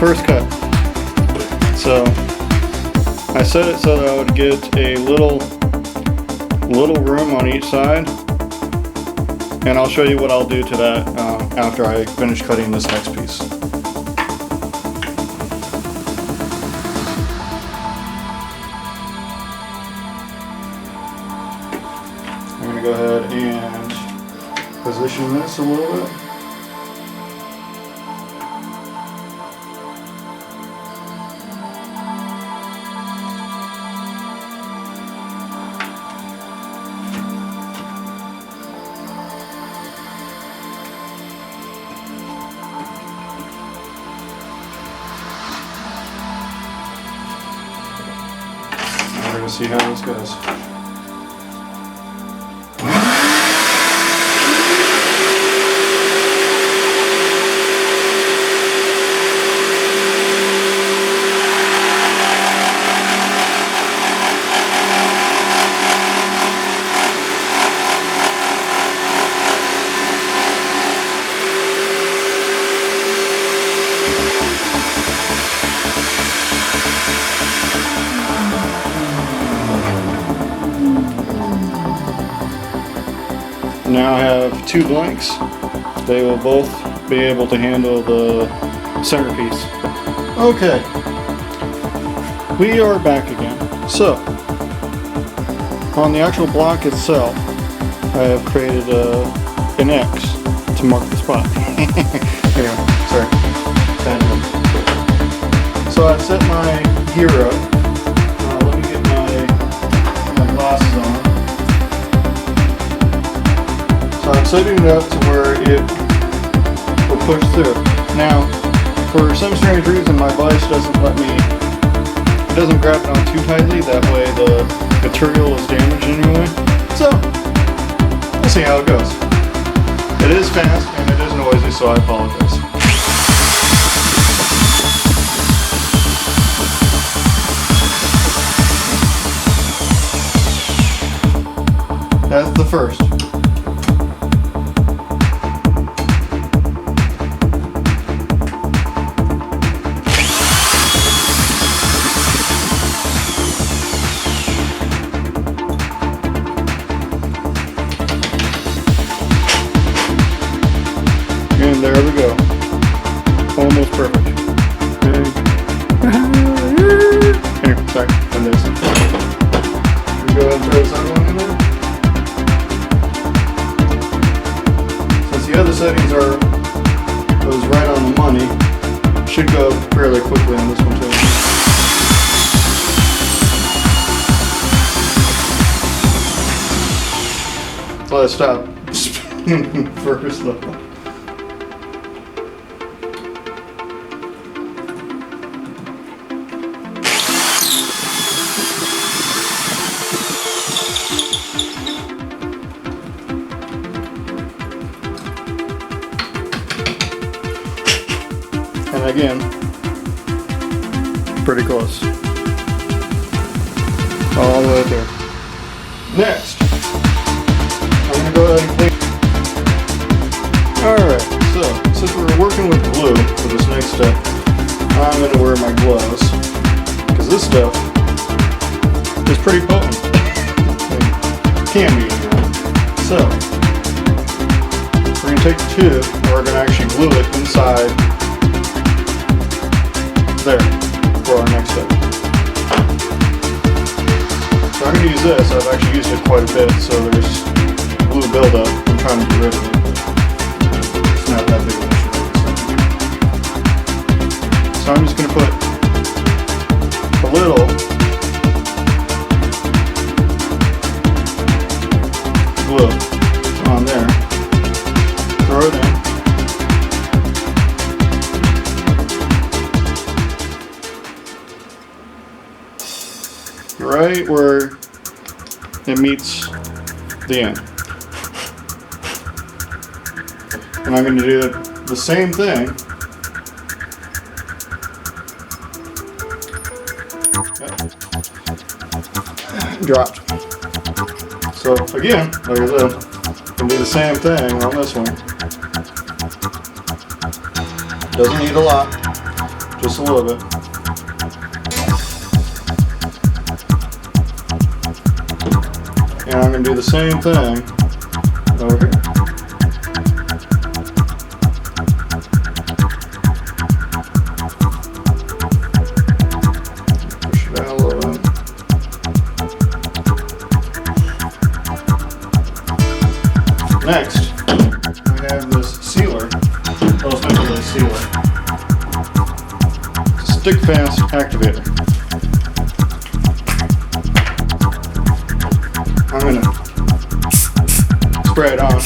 first cut. So I set it so that I would get a little room on each side, and I'll show you what I'll do to that after I finish cutting this next piece. I'm going to go ahead and position this a little bit. We're going to see how this goes. Now I have two blanks. They will both be able to handle the centerpiece. Okay, we are back again. So, on the actual block itself, I have created an X to mark the spot. Anyway, sorry. So I've set my gear up. Let me get my glasses on. So I'm setting it up to where it will push through. Now, for some strange reason, my vise doesn't let me, it doesn't grab it on too tightly, that way the material is damaged anyway. So, we'll see how it goes. It is fast and it is noisy, so I apologize. That's the first. And there we go. Almost perfect. Anyway, sorry. And this. We go ahead and throw this other one in there. Since the other settings are those right on the money, should go fairly quickly on this one too. So let's stop spinning first though. And again, pretty close. All the way there. Next, I'm going to go ahead and clean. Alright, so since we're working with glue for this next step, I'm going to wear my gloves, because this stuff is pretty potent. Can be, anyway. So, we're going to take the tube and we're going to actually glue it inside there for our next step. So I'm going to use this. I've actually used it quite a bit, so there's glue buildup. I'm trying to get rid of it, but it's not that big of an issue. So I'm just going to put a little glue on there, throw it in. Right where it meets the end. And I'm going to do the same thing. Dropped. So again, like I said, I'm going to do the same thing on this one. Doesn't need a lot. just a little bit. And I'm going to do the same thing over here. Push it out a little bit. Next, I have this sealer. Well, it's not really a sealer. It's a stick fast activator. I'm going to spray it on.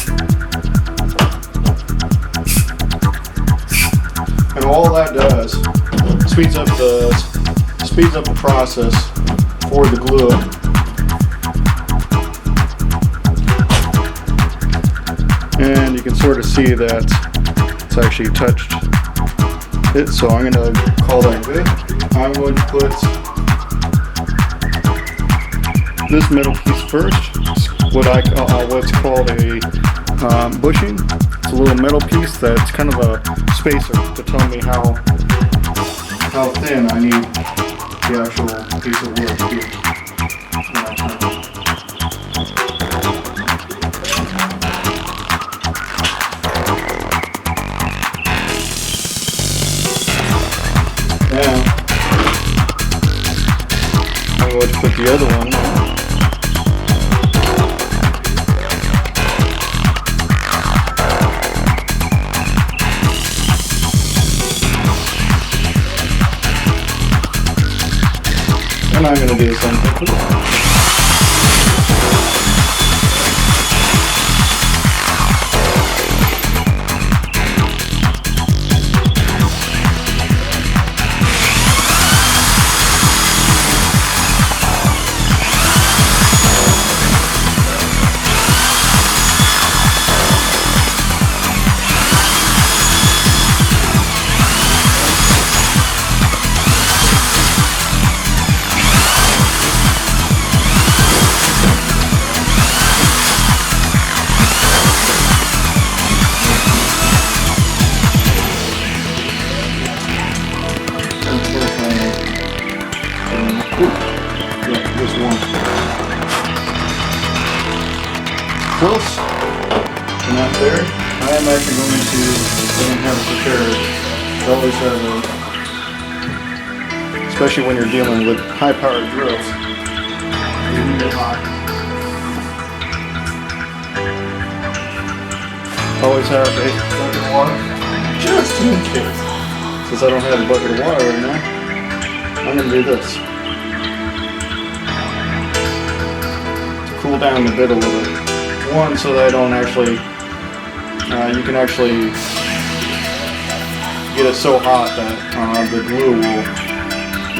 And all that does speeds up the process for the glue. And you can sort of see that it's actually touched it, so I'm going to call that good. I'm going to put this middle piece first. It's what's called a bushing. It's a little metal piece that's kind of a spacer to tell me how thin I need the actual piece of wood to be. Now, I'm going to put the other one on. And I'm going to do the same thing for this one. Close, and not there. I am actually going to have it prepared. You always have especially when you're dealing with high-powered drills. You need it hot. Always have a bucket of water, just in case. Since I don't have a bucket of water right now, I'm going to do this. To cool down the bit a little bit. One, so that I don't actually, you can actually get it so hot that the glue will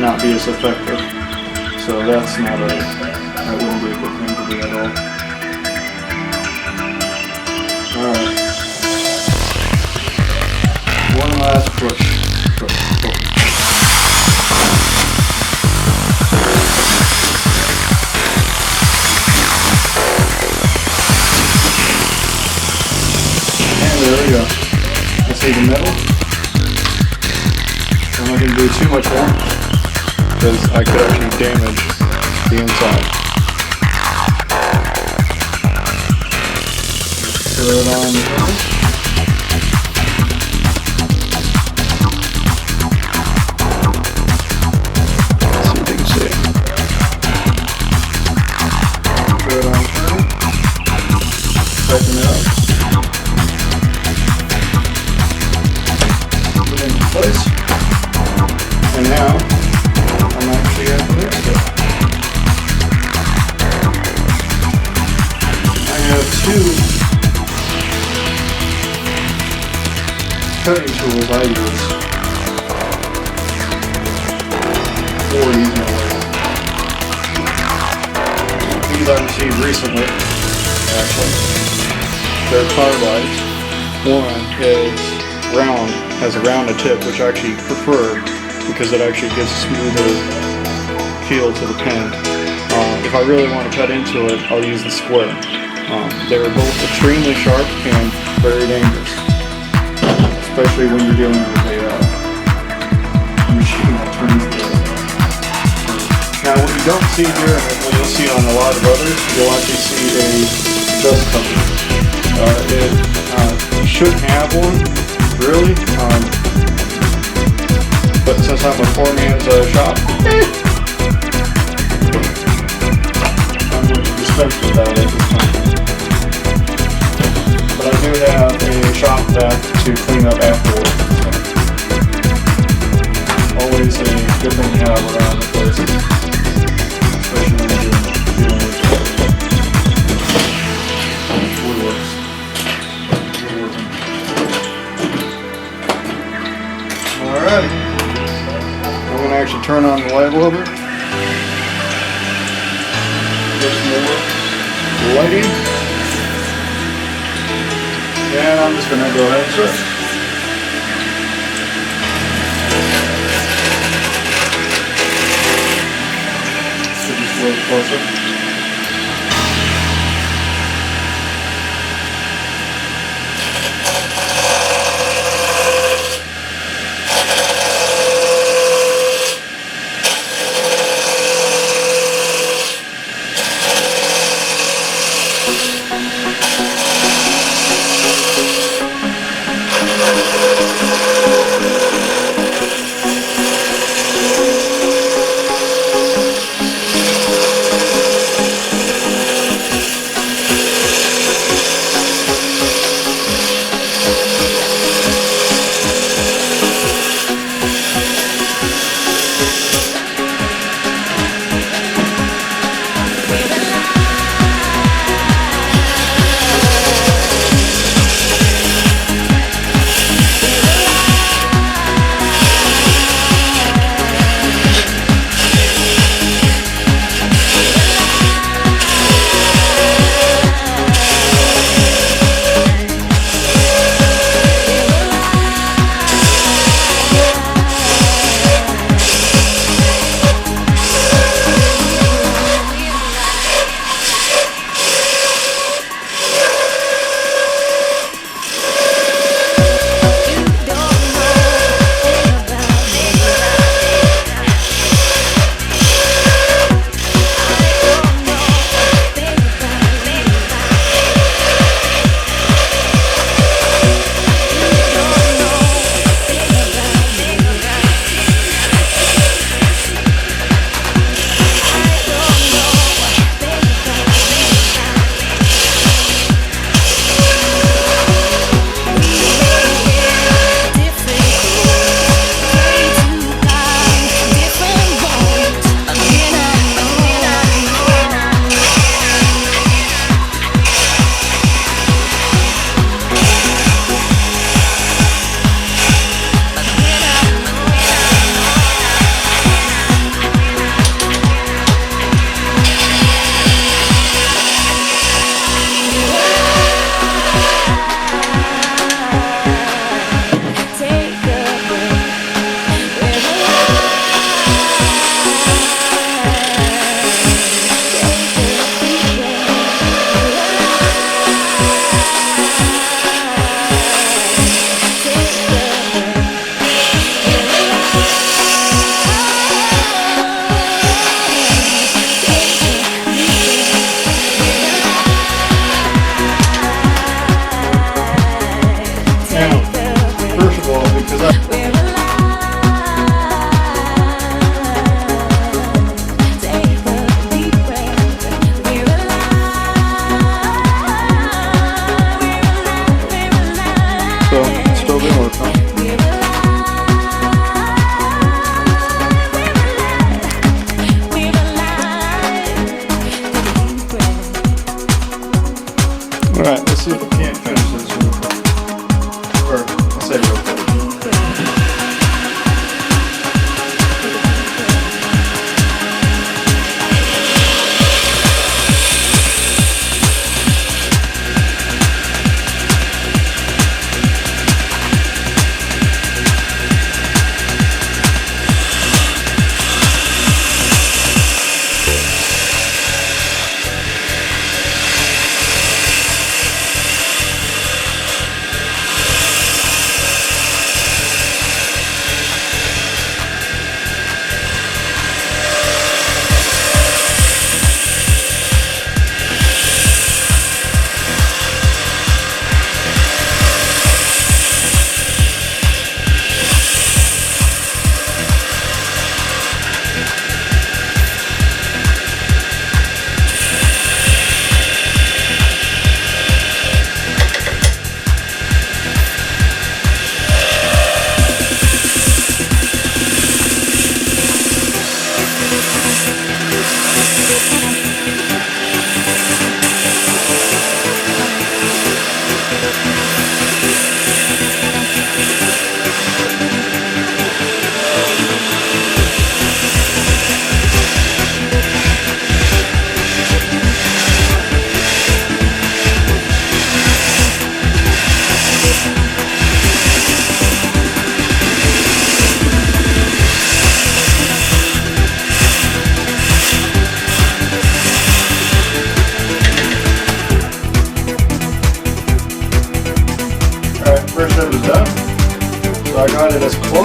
not be as effective. So that wouldn't be a good thing to do at all. Alright. One last push. There we go. Let's see the middle. I'm not going to do too much more because I could actually damage the inside. Throw it on the edge. Let's see if you can see it. Throw it on the tighten it up. Place. And now I'm actually at the next step. I have two cutting tools I use for using a lathe. These I received recently, actually. They're carbides. One is round, has a rounded tip, which I actually prefer because it actually gives a smoother feel to the pen. If I really want to cut into it, I'll use the square. They're both extremely sharp and very dangerous, especially when you're dealing with a Now what you don't see here, and what you'll see on a lot of others, you'll actually see a dust cover. You shouldn't have one, really, but since I'm a poor man's shop, I'm going to dispense with that at this time. But I do have a shop vac to clean up afterwards. So always a good thing to have around the place, especially when you're dealing with woodworks. Alrighty. I'm going to actually turn on the light a little bit. Just more lighting. And I'm just going to go ahead and switch. So just a little closer.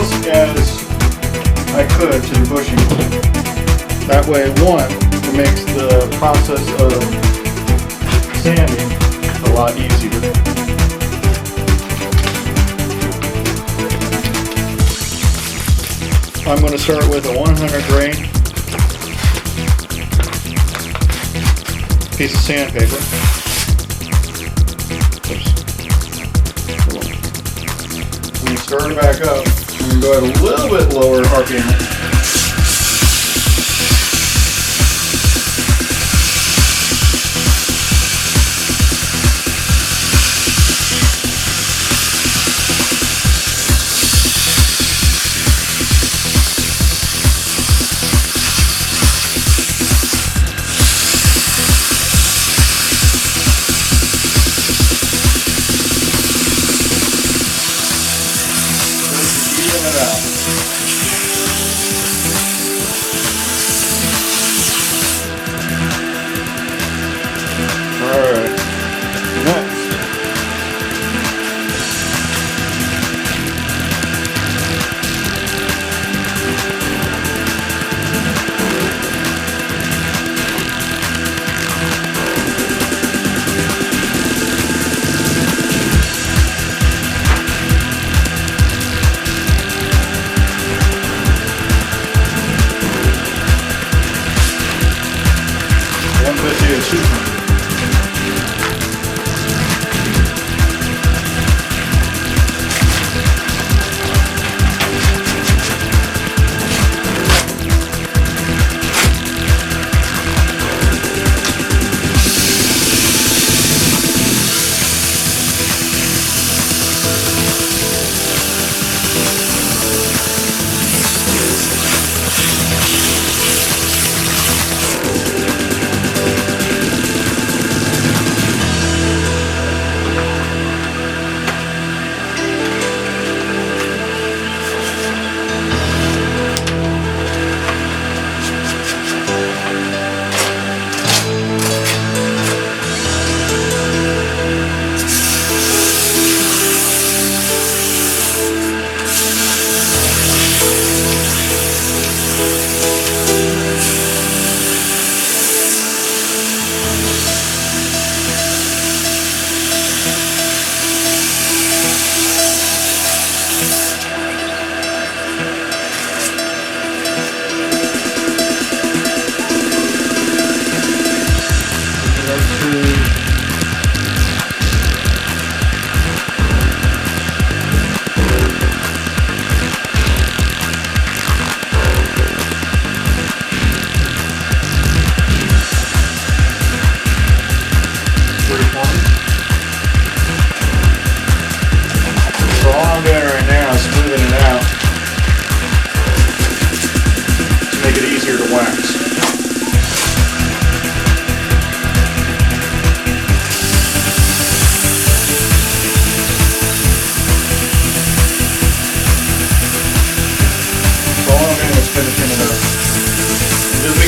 close as I could to the bushing. That way, one, it makes the process of sanding a lot easier. I'm going to start with a 100 grain piece of sandpaper. I'm going to start it back up. I'm going to go at a little bit lower RPM.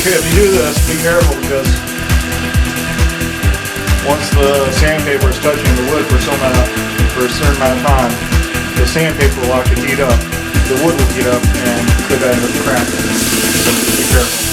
If you do this, be careful because once the sandpaper is touching the wood for a certain amount of time, the sandpaper will actually heat up, the wood will heat up, and could end up cracking. So be careful.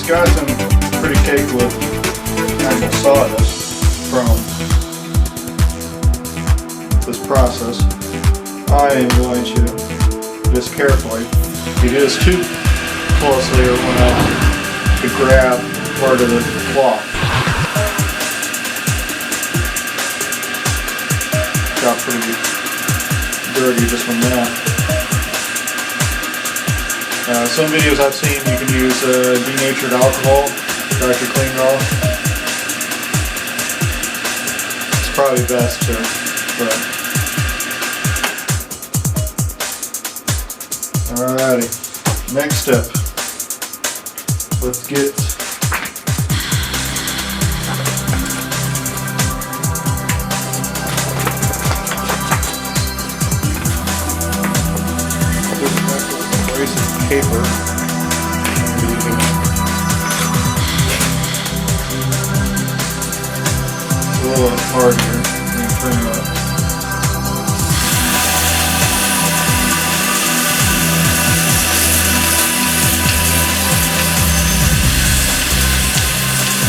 Got some pretty caked with actual sawdust from this process. I am going to just carefully, if you do this too closely or when I could grab part of the cloth. Got pretty dirty just from that. Some videos I've seen you can use denatured alcohol to actually clean it off. It's probably best to, but alrighty. Next step. Let's get paper. It's a little hard here. Let me turn it up.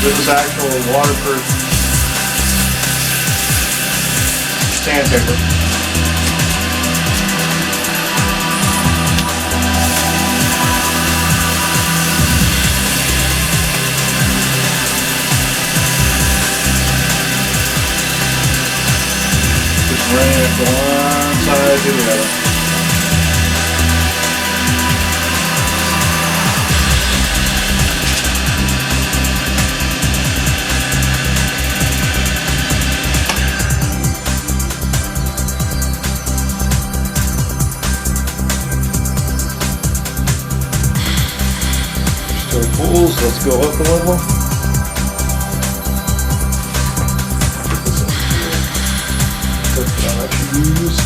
This is actual waterproof sandpaper. Just running it from one side to the other. Pools, let's go up a level. That's what I actually use.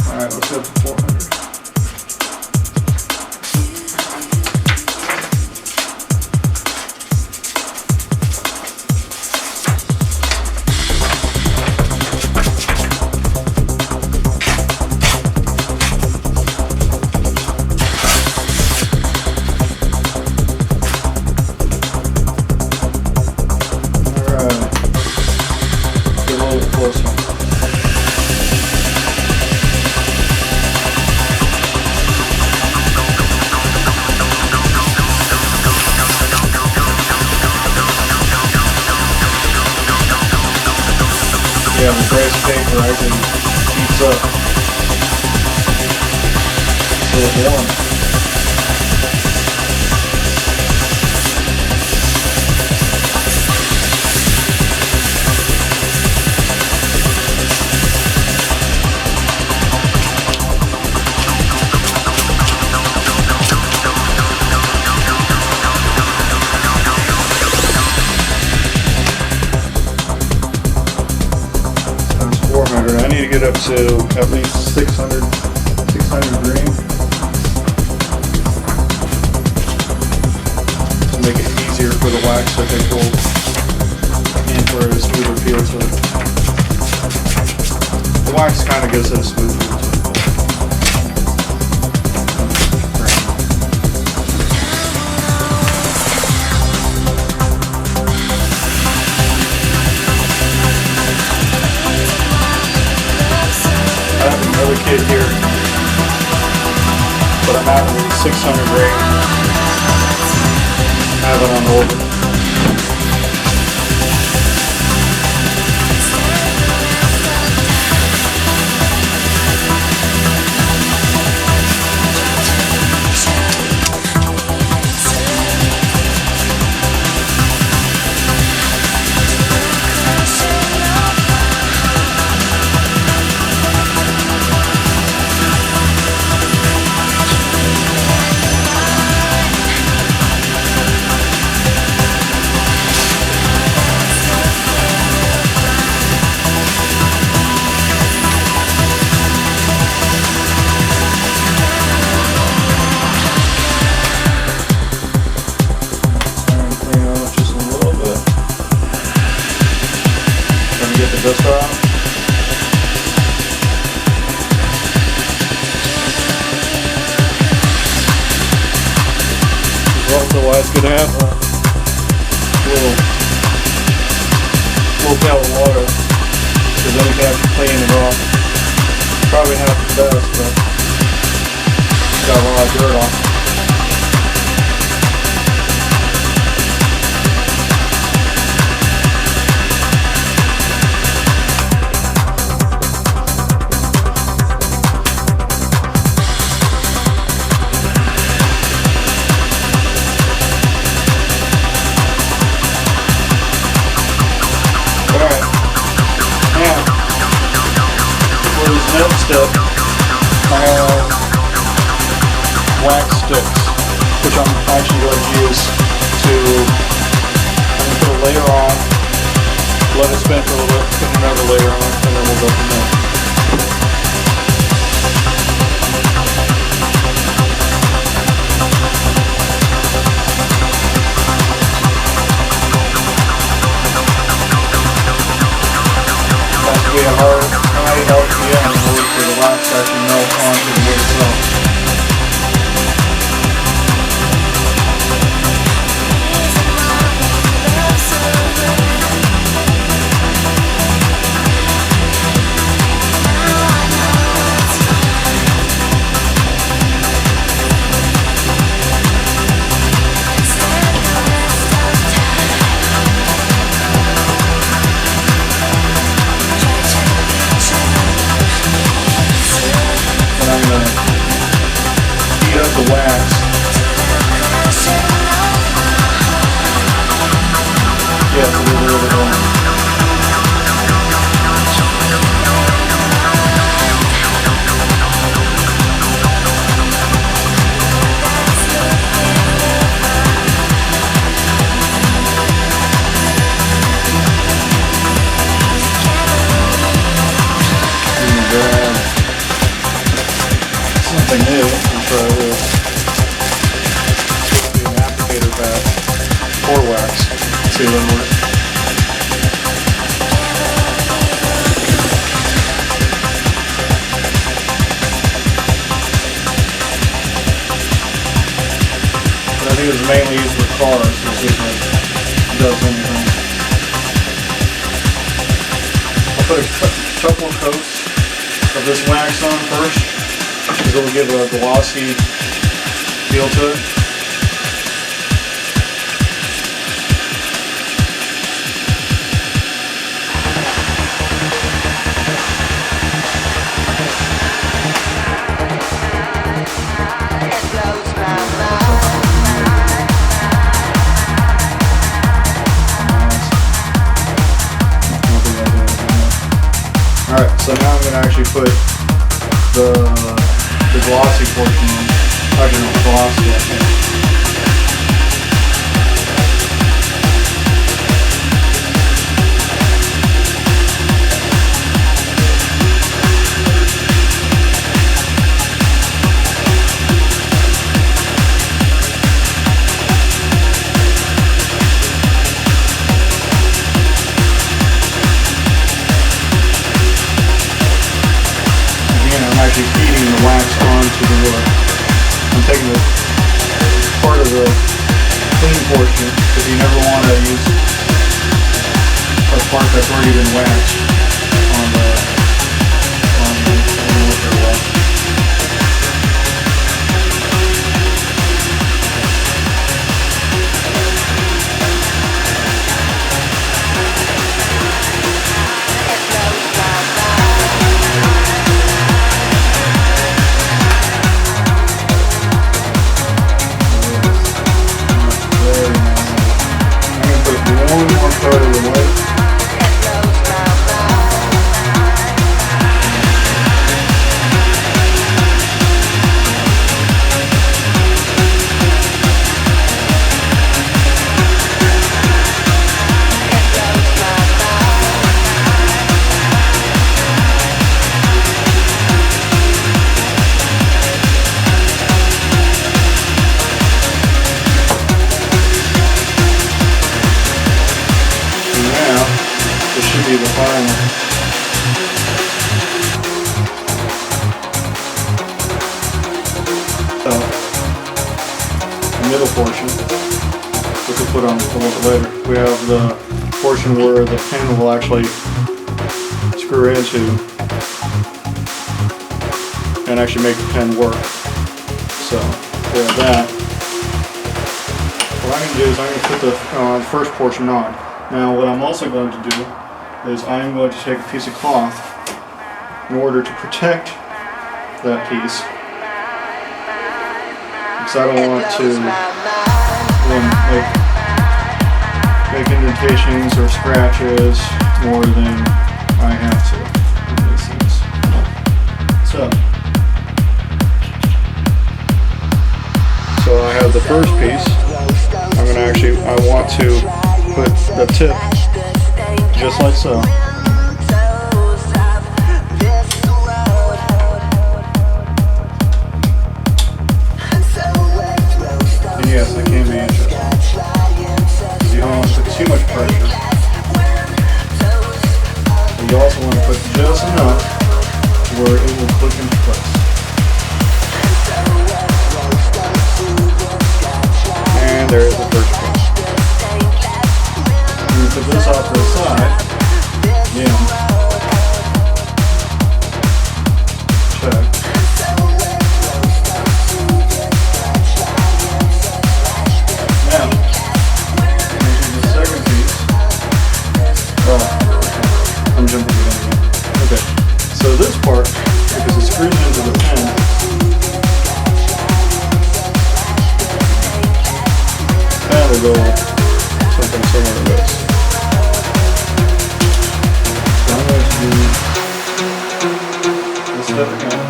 Alright, let's go for 400. Yeah, the brace paper actually heats up. So it's warm. I need to get up to at least 600 green to make it easier for the wax to take hold and for a smoother feel to it. The wax kind of gives it a smooth feel to it. I have another kit here, but I'm having 600 grain. I have it on order. Get the dust out. This is also why it's good to have a little pail of water, because then you can have to clean it off. Probably not the best, but it's got a lot of dirt on it. Step, I have wax sticks, which I'm actually going to use to, I'm going to put a layer on Let it spin for a little bit, put another layer on, and then we'll go from there. Has to be a high RPM in order for the wax to actually melt onto the wood itself. I'm going to heat up the wax. Yeah, so there's a little bit more. Something new, I'll try this. This will be an applicator pad for wax. See if it'll work. But I think it's mainly used for cars, so see if it does anything. I'll put a couple of coats of this wax on first, because it'll give a glossy feel to it. Alright, so now I'm going to actually put the glossy portion in. Actually, not glossy, I think. Actually feeding the wax onto the wood. I'm taking the part of the clean portion because you never want to use a part that's already been waxed on the wood or what. One more coat of the wood. Be the final. So, the middle portion, which we'll put on a little bit later, we have the portion where the pen will actually screw into and actually make the pen work. So, we have that. What I'm going to do is I'm going to put the first portion on. Now, what I'm also going to do is I'm going to take a piece of cloth in order to protect that piece, because I don't want to make indentations or scratches more than I have to in these things. So I have the first piece. I want to put the tip just like so. And yes, it can be interesting. You don't want to put too much pressure. But you also want to put just enough where it will click into place. And there is the first piece. We put this off to the side. Again. Check. Now, here's the second piece. Oh, I'm jumping again. Okay. So this part, because it screws into the pen, and we'll go something similar to this. So I'm going to do this step again.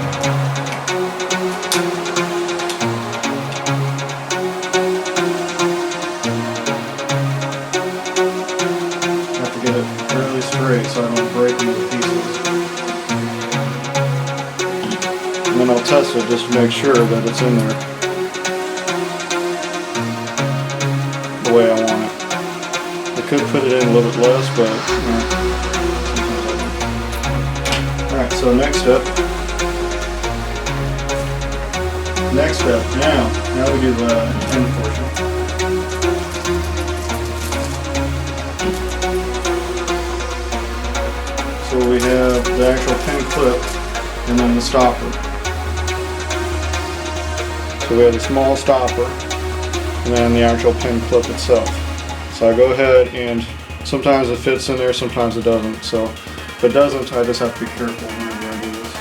I have to get it fairly straight so I don't break into pieces. And then I'll test it just to make sure that it's in there the way I want it. I could put it in a little bit less, but alright, so next step. Now we do the end portion. So we have the actual pen clip and then the stopper. So we have the small stopper and then the actual pen clip itself. So I go ahead and sometimes it fits in there, sometimes it doesn't. So if it doesn't, I just have to be careful whenever I do this.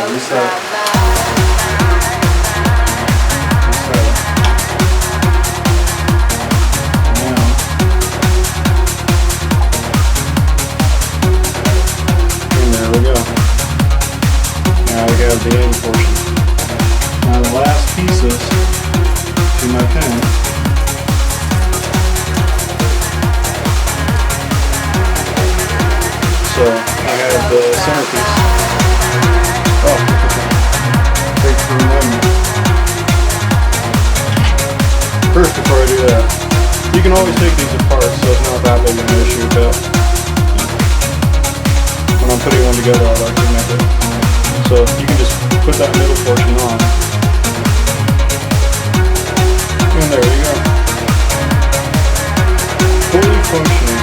Reset. Have the end portion. Now the last pieces to my pen. So I have the centerpiece. Oh, thanks for reminding me. First, before I do that, you can always take these apart, so it's not that big of an issue, but when I'm putting one together, I like to make it. So you can just put that middle portion on. And there you go. Fully functioning